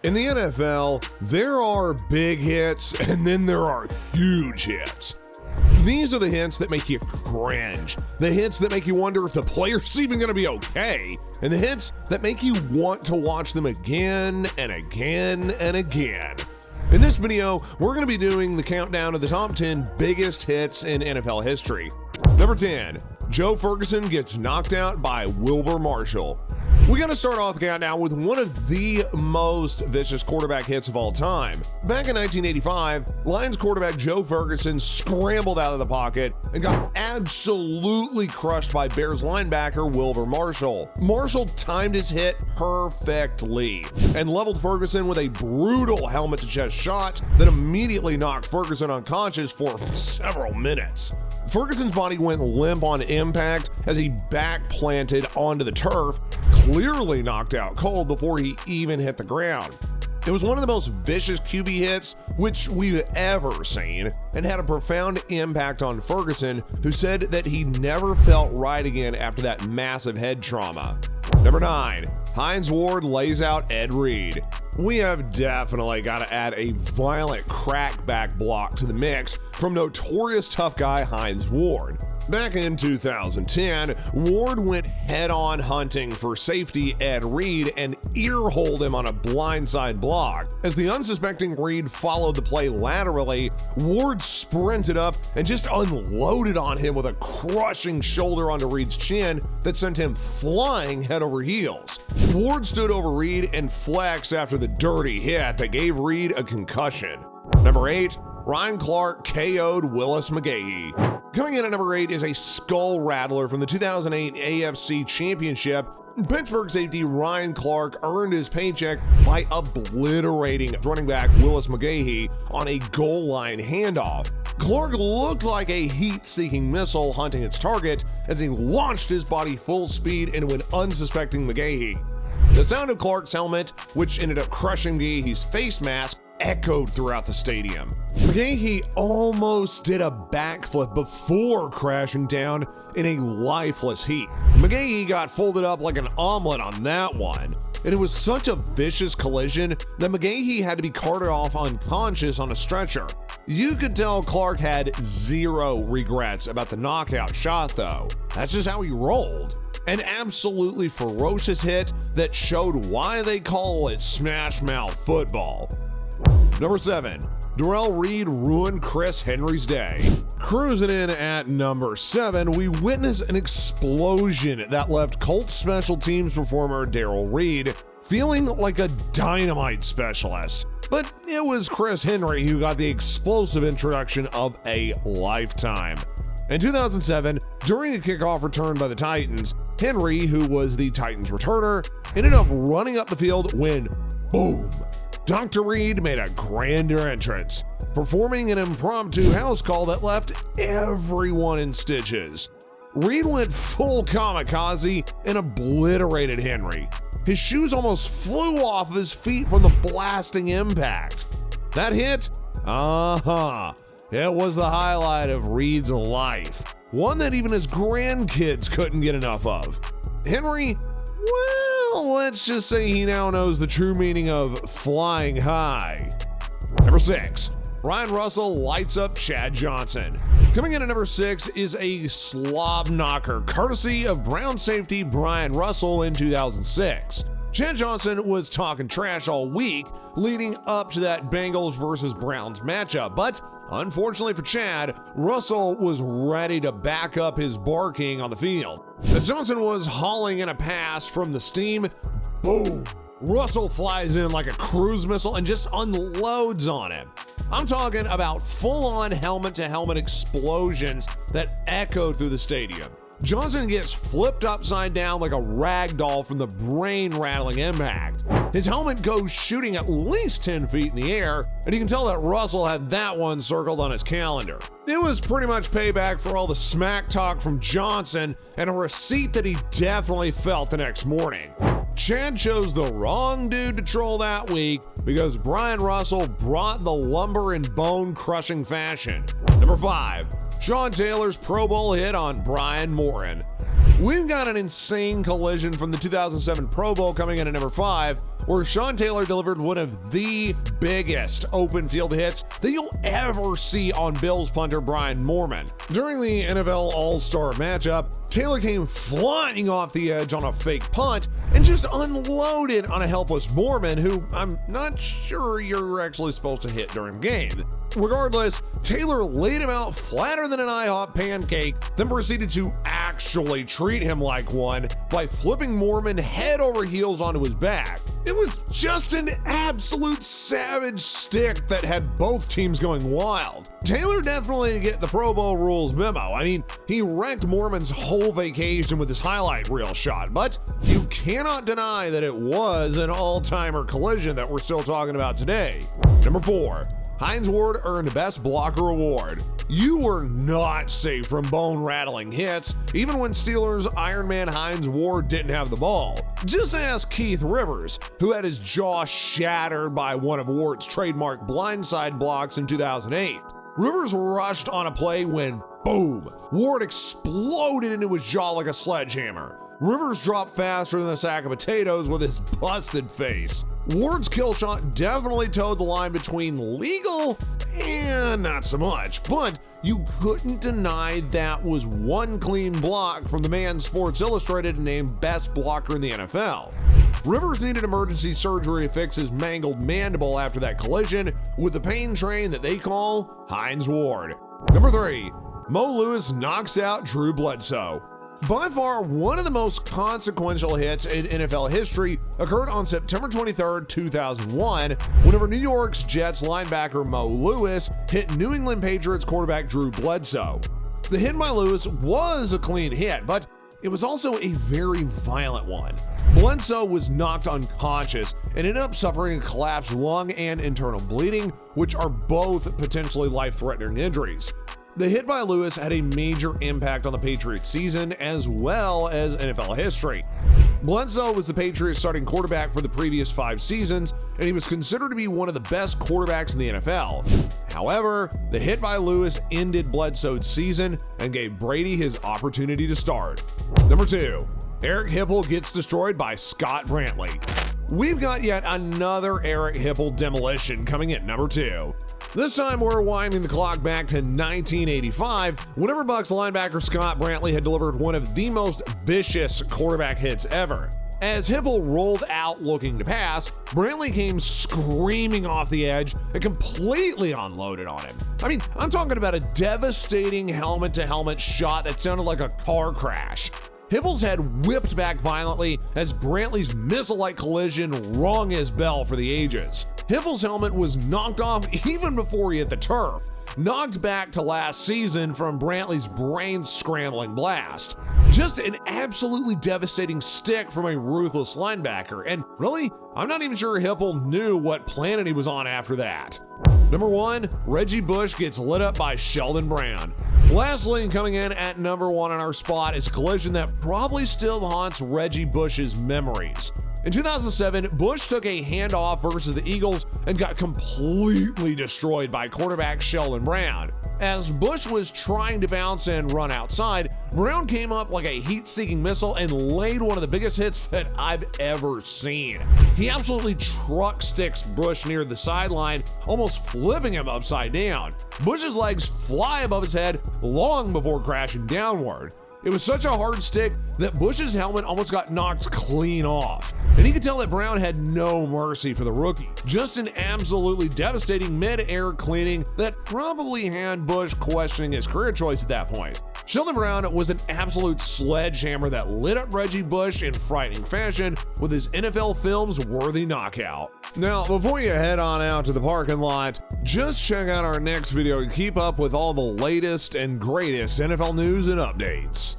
In the NFL, there are big hits and then there are huge hits. These are the hits that make you cringe, the hits that make you wonder if the player's even going to be okay, and the hits that make you want to watch them again and again and again. In this video, we're going to be doing the countdown of the top 10 biggest hits in NFL history. Number 10, Joe Ferguson gets knocked out by Wilber Marshall. We got to start off the countdown with one of the most vicious quarterback hits of all time. Back in 1985, Lions quarterback Joe Ferguson scrambled out of the pocket and got absolutely crushed by Bears linebacker Wilber Marshall. Marshall timed his hit perfectly and leveled Ferguson with a brutal helmet-to-chest shot that immediately knocked Ferguson unconscious for several minutes. Ferguson's body went limp on impact as he back planted onto the turf, clearly knocked out cold before he even hit the ground. It was one of the most vicious QB hits which we've ever seen and had a profound impact on Ferguson, who said that he never felt right again after that massive head trauma. Number 9, Hines Ward lays out Ed Reed. We have definitely got to add a violent crackback block to the mix from notorious tough guy Hines Ward. Back in 2010, Ward went head-on hunting for safety Ed Reed and ear-holed him on a blindside block. As the unsuspecting Reed followed the play laterally, Ward sprinted up and just unloaded on him with a crushing shoulder onto Reed's chin that sent him flying head over heels. Ward stood over Reed and flexed after the dirty hit that gave Reed a concussion. Number 8, Ryan Clark KO'd Willis McGahee. Coming in at number 8 is a skull rattler from the 2008 AFC Championship. Pittsburgh safety Ryan Clark earned his paycheck by obliterating running back Willis McGahee on a goal line handoff. Clark looked like a heat-seeking missile hunting its target as he launched his body full speed into an unsuspecting McGahee. The sound of Clark's helmet, which ended up crushing McGahee's face mask, echoed throughout the stadium. McGahee almost did a backflip before crashing down in a lifeless heap. McGahee got folded up like an omelet on that one, and it was such a vicious collision that McGahee had to be carted off unconscious on a stretcher. You could tell Clark had zero regrets about the knockout shot though. That's just how he rolled. An absolutely ferocious hit that showed why they call it smash mouth football. Number 7, Darrell Reed ruined Chris Henry's day. Cruising in at number 7, we witnessed an explosion that left Colts special teams performer Darrell Reed feeling like a dynamite specialist. But it was Chris Henry who got the explosive introduction of a lifetime. In 2007, during a kickoff return by the Titans, Henry, who was the Titans returner, ended up running up the field when, boom, Dr. Reed made a grander entrance, performing an impromptu house call that left everyone in stitches. Reed went full kamikaze and obliterated Henry. His shoes almost flew off of his feet from the blasting impact. That hit? It was the highlight of Reed's life, one that even his grandkids couldn't get enough of. Henry, well, let's just say he now knows the true meaning of flying high. Number 6, Ryan Russell lights up Chad Johnson. Coming in at number 6 is a slob knocker, courtesy of Brown safety Brian Russell in 2006. Chad Johnson was talking trash all week leading up to that Bengals versus Browns matchup, but unfortunately for Chad, Russell was ready to back up his barking on the field. As Johnson was hauling in a pass from the steam, boom, Russell flies in like a cruise missile and just unloads on him. I'm talking about full-on helmet-to-helmet explosions that echoed through the stadium. Johnson gets flipped upside down like a rag doll from the brain-rattling impact. His helmet goes shooting at least 10 feet in the air, and you can tell that Russell had that one circled on his calendar. It was pretty much payback for all the smack talk from Johnson and a receipt that he definitely felt the next morning. Chad chose the wrong dude to troll that week because Brian Russell brought the lumber and bone crushing fashion. Number 5, Sean Taylor's Pro Bowl hit on Brian Morin. We've got an insane collision from the 2007 Pro Bowl coming in at number 5, where Sean Taylor delivered one of the biggest open field hits that you'll ever see on Bills punter Brian Moorman. During the NFL All-Star matchup, Taylor came flying off the edge on a fake punt and just unloaded on a helpless Moorman, who I'm not sure you're actually supposed to hit during the game. Regardless, Taylor laid him out flatter than an IHOP pancake, then proceeded to actually treat him like one by flipping Moorman head over heels onto his back. It was just an absolute savage stick that had both teams going wild. Taylor definitely didn't get the Pro Bowl rules memo. I mean, he wrecked Moorman's whole vacation with his highlight reel shot, but you cannot deny that it was an all-timer collision that we're still talking about today. Number 4. Hines Ward earned Best Blocker Award. You were not safe from bone-rattling hits, even when Steelers Iron Man Hines Ward didn't have the ball. Just ask Keith Rivers, who had his jaw shattered by one of Ward's trademark blindside blocks in 2008. Rivers rushed on a play when, boom, Ward exploded into his jaw like a sledgehammer. Rivers dropped faster than a sack of potatoes with his busted face. Ward's kill shot definitely towed the line between legal and not so much, but you couldn't deny that was one clean block from the man Sports Illustrated named Best Blocker in the NFL. Rivers needed emergency surgery to fix his mangled mandible after that collision with the pain train that they call Hines Ward. Number 3. Mo Lewis knocks out Drew Bledsoe. By far, one of the most consequential hits in NFL history occurred on September 23, 2001, whenever New York's Jets linebacker Mo Lewis hit New England Patriots quarterback Drew Bledsoe. The hit by Lewis was a clean hit, but it was also a very violent one. Bledsoe was knocked unconscious and ended up suffering a collapsed lung and internal bleeding, which are both potentially life-threatening injuries. The hit by Lewis had a major impact on the Patriots season as well as NFL history. Bledsoe was the Patriots starting quarterback for the previous 5 seasons, and he was considered to be one of the best quarterbacks in the NFL. However, the hit by Lewis ended Bledsoe's season and gave Brady his opportunity to start. Number 2. Eric Hipple gets destroyed by Scott Brantley. We've got yet another Eric Hipple demolition coming in number 2. This time we're winding the clock back to 1985, whenever Bucs linebacker Scott Brantley had delivered one of the most vicious quarterback hits ever. As Hipple rolled out looking to pass, Brantley came screaming off the edge and completely unloaded on him. I mean, I'm talking about a devastating helmet-to-helmet shot that sounded like a car crash. Hipple's head whipped back violently as Brantley's missile-like collision rung his bell for the ages. Hipple's helmet was knocked off even before he hit the turf, knocked back to last season from Brantley's brain-scrambling blast. Just an absolutely devastating stick from a ruthless linebacker, and really, I'm not even sure Hipple knew what planet he was on after that. Number 1, Reggie Bush gets lit up by Sheldon Brown. Lastly, coming in at number 1 on our spot is a collision that probably still haunts Reggie Bush's memories. In 2007, Bush took a handoff versus the Eagles and got completely destroyed by quarterback Sheldon Brown. As Bush was trying to bounce and run outside, Brown came up like a heat-seeking missile and laid one of the biggest hits that I've ever seen. He absolutely truck sticks Bush near the sideline, almost flipping him upside down. Bush's legs fly above his head long before crashing downward. It was such a hard stick that Bush's helmet almost got knocked clean off. And you could tell that Brown had no mercy for the rookie. Just an absolutely devastating mid-air cleaning that probably had Bush questioning his career choice at that point. Sheldon Brown was an absolute sledgehammer that lit up Reggie Bush in frightening fashion with his NFL Films worthy knockout. Now, before you head on out to the parking lot, just check out our next video to keep up with all the latest and greatest NFL news and updates.